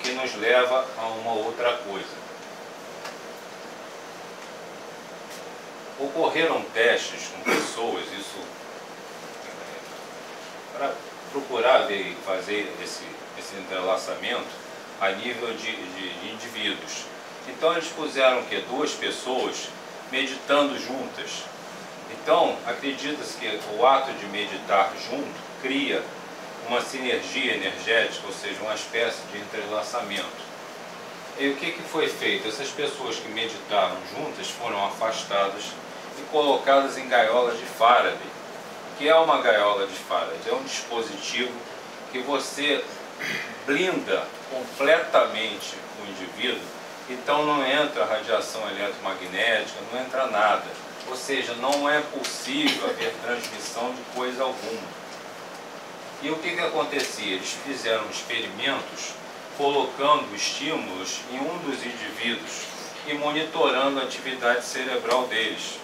que nos leva a uma outra coisa. Ocorreram testes com pessoas, isso para procurar ver e fazer esse entrelaçamento a nível de indivíduos. Então eles puseram que duas pessoas meditando juntas. Então acredita-se que o ato de meditar junto cria uma sinergia energética, ou seja, uma espécie de entrelaçamento. E o que foi feito? Essas pessoas que meditaram juntas foram afastadas e colocadas em gaiolas de Faraday. O que é uma gaiola de Faraday? É um dispositivo que você blinda completamente o indivíduo, então não entra radiação eletromagnética, não entra nada. Ou seja, não é possível haver transmissão de coisa alguma. E o que acontecia? Eles fizeram experimentos colocando estímulos em um dos indivíduos e monitorando a atividade cerebral deles.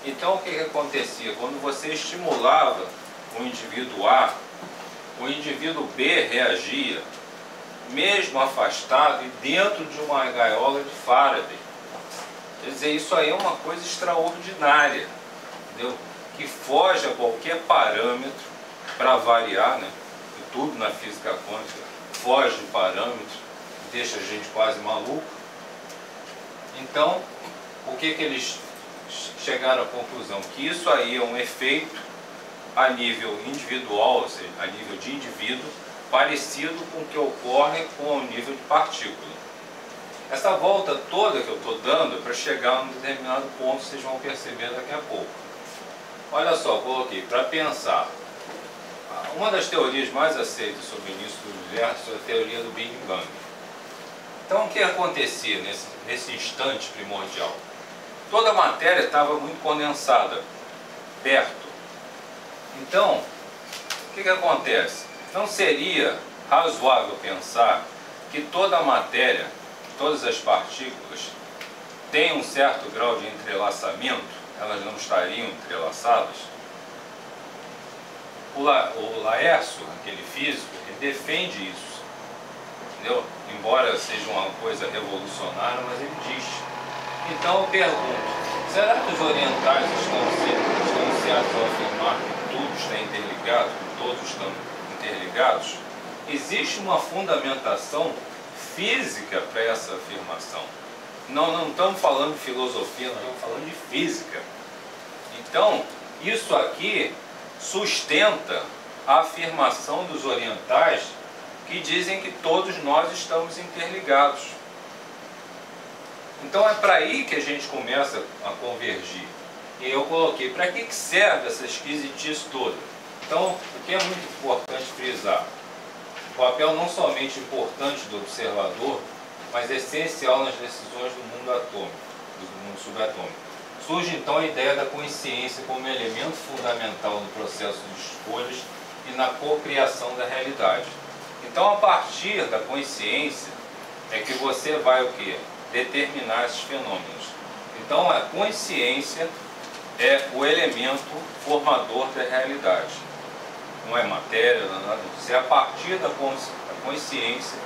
Então o que acontecia? Quando você estimulava o indivíduo A, o indivíduo B reagia, mesmo afastado e dentro de uma gaiola de Faraday. Quer dizer, isso aí é uma coisa extraordinária, entendeu? Que foge a qualquer parâmetro, para variar, né? E tudo na física quântica foge de parâmetro, deixa a gente quase maluco. Então, o que eles chegaram à conclusão? Que isso aí é um efeito a nível individual, ou seja, a nível de indivíduo, parecido com o que ocorre com o nível de partícula. Essa volta toda que eu estou dando é para chegar a um determinado ponto, vocês vão perceber daqui a pouco. Olha só, coloquei para pensar. Uma das teorias mais aceitas sobre o início do universo é a teoria do Big Bang. Então o que acontecia nesse instante primordial? Toda a matéria estava muito condensada, perto. Então, o que acontece? Não seria razoável pensar que toda a matéria, todas as partículas, têm um certo grau de entrelaçamento, elas não estariam entrelaçadas? O Laércio, aquele físico, ele defende isso, entendeu? Embora seja uma coisa revolucionária, mas ele diz. Então eu pergunto, será que os orientais estão certos ao afirmar que tudo está interligado, que todos estão interligados? Existe uma fundamentação física para essa afirmação. Não estamos falando de filosofia, nós estamos falando de física. Então, isso aqui sustenta a afirmação dos orientais que dizem que todos nós estamos interligados. Então é para aí que a gente começa a convergir. E eu coloquei, para que serve essa esquisitice toda? Então, o que é muito importante frisar? O papel não somente importante do observador, mas essencial nas decisões do mundo atômico, do mundo subatômico. Surge então a ideia da consciência como elemento fundamental no processo de escolhas e na cocriação da realidade. Então, a partir da consciência é que você vai o quê? Determinar esses fenômenos. Então, a consciência é o elemento formador da realidade. Não é matéria, não é nada disso. É a partir da consciência,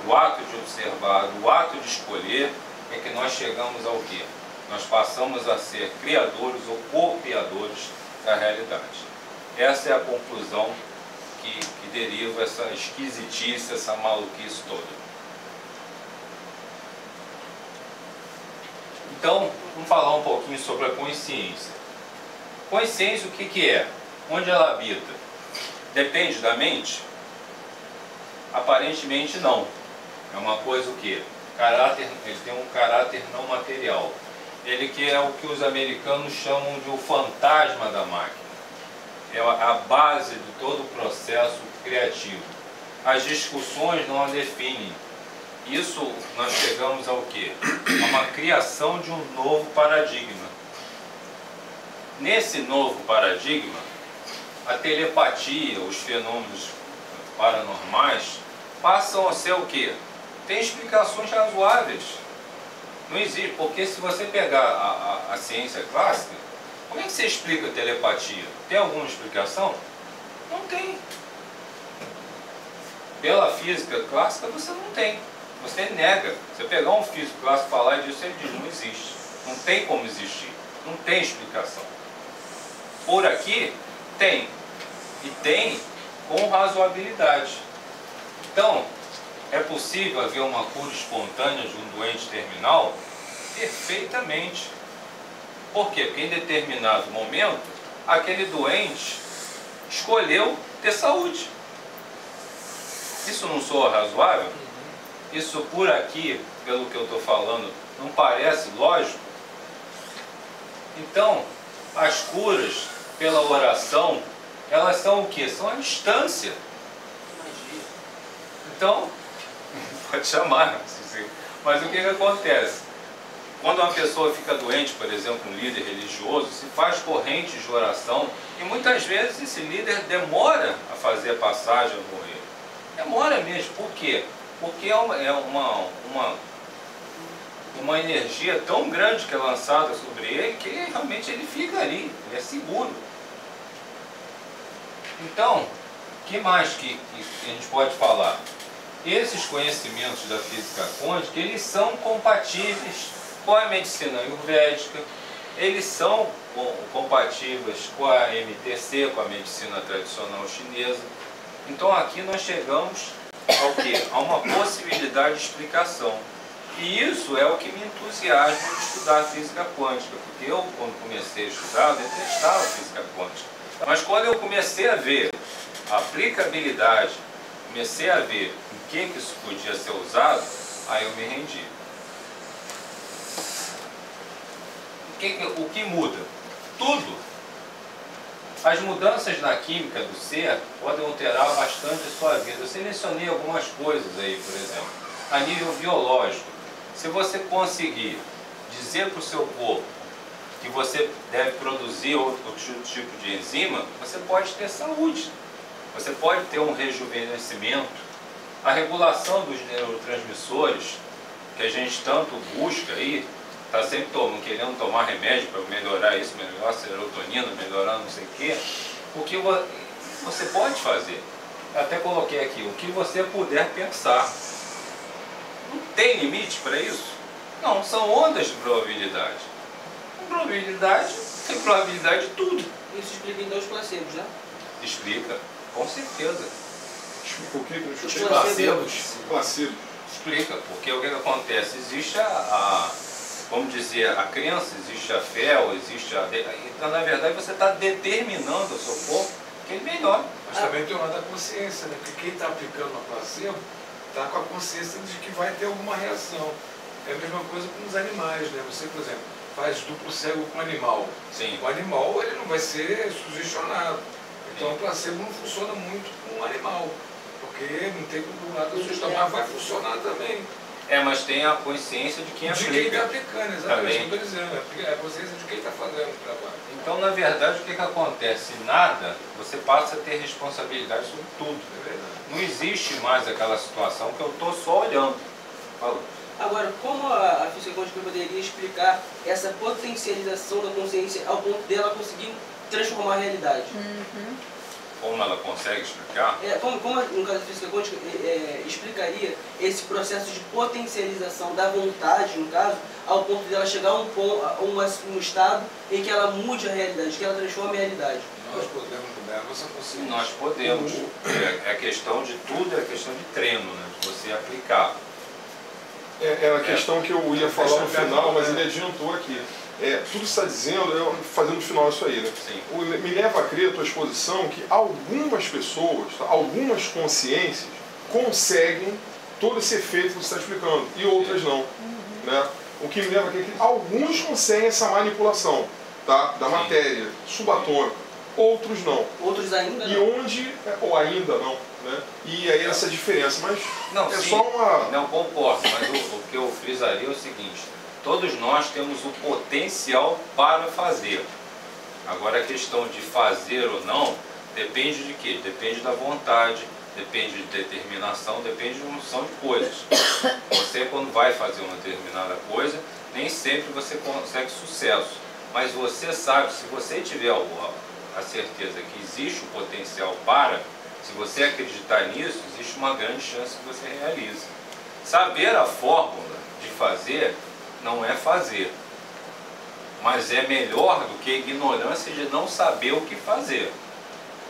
o ato de observar, o ato de escolher, é que nós chegamos ao quê? Nós passamos a ser criadores ou co-criadores da realidade. Essa é a conclusão que deriva essa esquisitice, essa maluquice toda. Então, vamos falar um pouquinho sobre a consciência. Consciência, o que é? Onde ela habita? Depende da mente? Aparentemente não. É uma coisa o quê? Ele tem um caráter não material. Ele que é o que os americanos chamam de o fantasma da máquina. É a base de todo o processo criativo. As discussões não a definem. Isso nós chegamos ao quê? A uma criação de um novo paradigma. Nesse novo paradigma, a telepatia, os fenômenos paranormais passam a ser o quê? Tem explicações razoáveis. Não existe, porque se você pegar a ciência clássica, como é que você explica a telepatia? Tem alguma explicação? Não tem. pela física clássica você não tem. Você nega. Você pegar um físico clássico e falar disso, ele diz, não existe. Não tem como existir. Não tem explicação. Por aqui, tem. E tem com razoabilidade. Então, é possível haver uma cura espontânea de um doente terminal? Perfeitamente. Por quê? Porque em determinado momento, aquele doente escolheu ter saúde. Isso não soa razoável? Isso por aqui, pelo que eu estou falando, não parece lógico? Então, as curas pela oração, elas são o quê? São a distância. Então, pode chamar, mas o que acontece? Quando uma pessoa fica doente, por exemplo, um líder religioso, se faz correntes de oração e muitas vezes esse líder demora a fazer a passagem a morrer. Demora mesmo. Por quê? Porque é uma energia tão grande que é lançada sobre ele que realmente ele fica ali, ele é seguro. Então, o que mais que a gente pode falar? Esses conhecimentos da física quântica, eles são compatíveis com a medicina ayurvédica, eles são compatíveis com a MTC, com a medicina tradicional chinesa. Então aqui nós chegamos ao quê? A uma possibilidade de explicação. E isso é o que me entusiasma de estudar física quântica, porque eu, quando comecei a estudar, eu detestava física quântica. Mas quando eu comecei a ver a aplicabilidade, comecei a ver em que isso podia ser usado, aí eu me rendi. O que muda? Tudo. As mudanças na química do ser podem alterar bastante a sua vida. Eu selecionei algumas coisas aí, por exemplo, a nível biológico. Se você conseguir dizer para o seu corpo que você deve produzir outro tipo de enzima, você pode ter saúde. Você pode ter um rejuvenescimento. A regulação dos neurotransmissores, que a gente tanto busca aí, está sempre querendo tomar remédio para melhorar isso, melhorar a serotonina, melhorar não sei o quê. O que você pode fazer? Eu até coloquei aqui, o que você puder pensar. Não tem limite para isso? Não, são ondas de probabilidade. Com probabilidade, tem probabilidade de tudo. Isso explica então os placebos, né? Explica, com certeza. Explica o que? Os Placebos. Placebo. Explica, porque o que acontece? Existe vamos dizer, a crença, existe a fé, ou existe a... Então, na verdade, você está determinando o seu corpo que ele melhora. Mas também tem o lado da consciência, né? Porque quem está aplicando a placebo está com a consciência de que vai ter alguma reação. É a mesma coisa com os animais, né? Você, por exemplo, faz duplo cego com o animal. Sim. O animal, ele não vai ser sugestionado. Então, o placebo não funciona muito com o animal. Porque não tem como lado da sugestão, mas vai funcionar também. Mas tem a consciência de quem aplica. De quem está aplicando, exatamente. Também. Eu estou dizendo. É a consciência de quem está fazendo o trabalho. Então, na verdade, o que acontece? Nada, você passa a ter responsabilidade sobre tudo. É verdade. Não existe mais aquela situação que eu estou só olhando. Falou. Agora, como a física quântica poderia explicar essa potencialização da consciência ao ponto dela conseguir transformar a realidade? Como ela consegue explicar? Como no caso da física quântica, explicaria esse processo de potencialização da vontade, no caso, ao ponto dela chegar a um estado em que ela mude a realidade, que ela transforme a realidade? Nós podemos mudar a nossa consciência. Nós podemos. É questão de tudo, é questão de treino, né? De você aplicar. É a questão que eu ia falar no final, mas ele adiantou aqui. Tudo que você está dizendo, eu fazendo no final isso aí, né? Sim. Me leva a crer a tua exposição que algumas pessoas, algumas consciências, conseguem todo esse efeito que você está explicando, e outras não. Né? O que me leva a crer que alguns conseguem essa manipulação da matéria subatômica, outros não. Outros ainda E não. onde, ou ainda não, né? E aí essa diferença, mas Não, é sim, só uma... não concordo, mas o que eu frisaria é o seguinte: todos nós temos o potencial para fazer. Agora a questão de fazer ou não depende de quê? Depende da vontade, depende de determinação, depende de uma opção de coisas. Você, quando vai fazer uma determinada coisa, nem sempre você consegue sucesso. Mas você sabe, se você tiver a certeza que existe o potencial para, Se você acreditar nisso, existe uma grande chance que você realize. Saber a fórmula de fazer não é fazer, mas é melhor do que a ignorância de não saber o que fazer.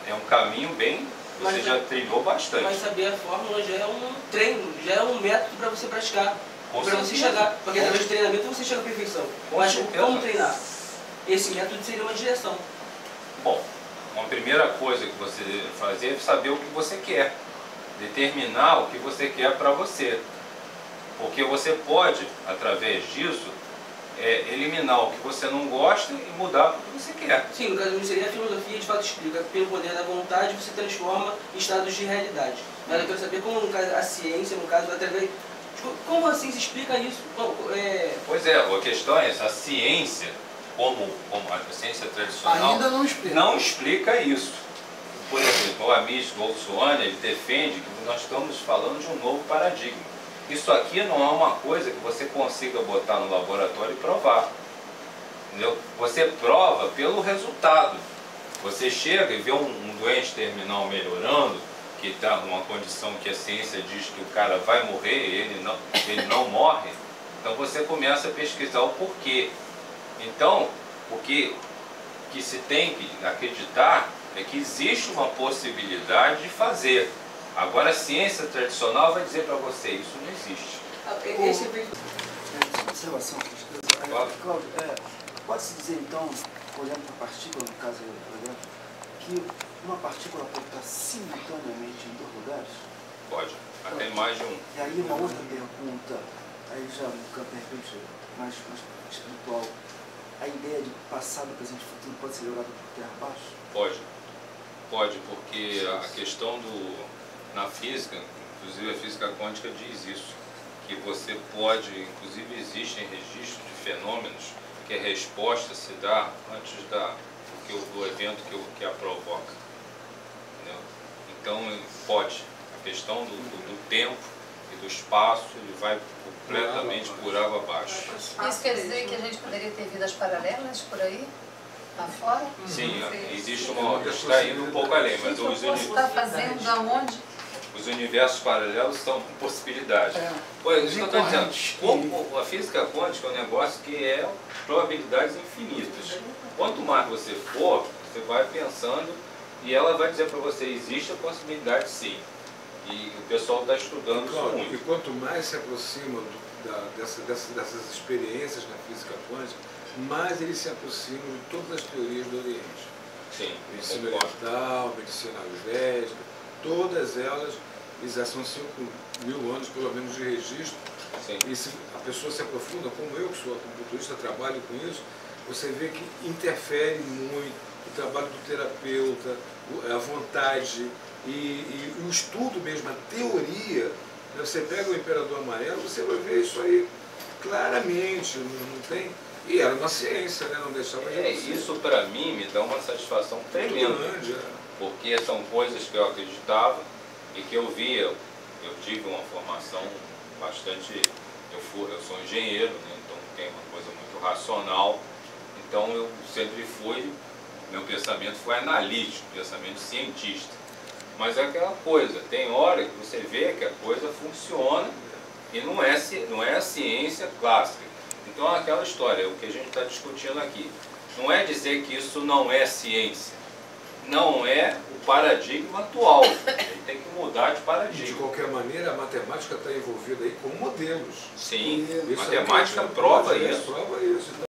É um caminho bem... Você já trilhou bastante. Mas saber a fórmula já é um treino, já é um método para você praticar, para você chegar. Porque através do treinamento você chega à perfeição. Mas como treinar? Esse método seria uma direção. Bom, uma primeira coisa que você deve fazer é saber o que você quer. Determinar o que você quer para você. Porque você pode, através disso, eliminar o que você não gosta e mudar o que você quer. Sim, no caso seria a filosofia, de fato explica, pelo poder da vontade você transforma em estados de realidade. Mas eu quero saber como, no caso, a ciência, no caso, através... Como assim se explica isso? Pois é, a questão é essa, a ciência, como a ciência tradicional, ainda não explica isso. Por exemplo, o Amis Goldsworth, ele defende que nós estamos falando de um novo paradigma. Isso aqui não é uma coisa que você consiga botar no laboratório e provar. Entendeu? Você prova pelo resultado. Você chega e vê um doente terminal melhorando, que está numa condição que a ciência diz que o cara vai morrer e ele não morre, então você começa a pesquisar o porquê. Então, o que se tem que acreditar é que existe uma possibilidade de fazer. Agora a ciência tradicional vai dizer para você, isso não existe. Observação, Cláudio, pode-se dizer então, olhando para a partícula, no caso que uma partícula pode estar simultaneamente em dois lugares? Pode, até mais de um. E aí uma outra pergunta, aí já no campo de repente mais espiritual, a ideia de passado, presente e futuro pode ser levada por terra abaixo? Pode, porque a questão na física, inclusive a física quântica diz isso, que você pode, inclusive existem registros de fenômenos que a resposta se dá antes do evento que a provoca. Entendeu? Então pode, a questão do tempo e do espaço, ele vai completamente por água abaixo. Isso quer dizer que a gente poderia ter vidas paralelas por aí? Lá fora? Sim, existe está indo um pouco além, mas o que você está fazendo aonde? Os universos paralelos são possibilidades. Pois, isso que eu estou dizendo, como a física quântica é um negócio que é probabilidades infinitas. Quanto mais você for, você vai pensando e ela vai dizer para você, existe a possibilidade sim. E o pessoal está estudando isso muito. E quanto mais se aproxima dessas experiências na física quântica, mais eles se aproximam de todas as teorias do Oriente. Sim, medicina oriental, medicina ayurvédica, todas elas já são 5.000 anos pelo menos de registro. Sim. E se a pessoa se aprofunda, como eu que sou acupunturista, trabalho com isso, você vê que interfere muito o trabalho do terapeuta, a vontade e o estudo mesmo, a teoria. Você pega o Imperador Amarelo, você vai ver isso aí claramente, não tem... E era uma ciência, né? Não deixava de ser. Isso para mim me dá uma satisfação tremenda, porque são coisas que eu acreditava e que eu via. Eu tive uma formação bastante... Eu sou engenheiro, né? Então tem uma coisa muito racional, então eu sempre fui... Meu pensamento foi analítico, pensamento cientista. Mas é aquela coisa, tem hora que você vê que a coisa funciona e não é a ciência clássica. Então é aquela história, o que a gente está discutindo aqui. Não é dizer que isso não é ciência. Não é o paradigma atual. A gente tem que mudar de paradigma. De qualquer maneira, a matemática está envolvida aí com modelos. Sim, a matemática prova isso. Prova isso.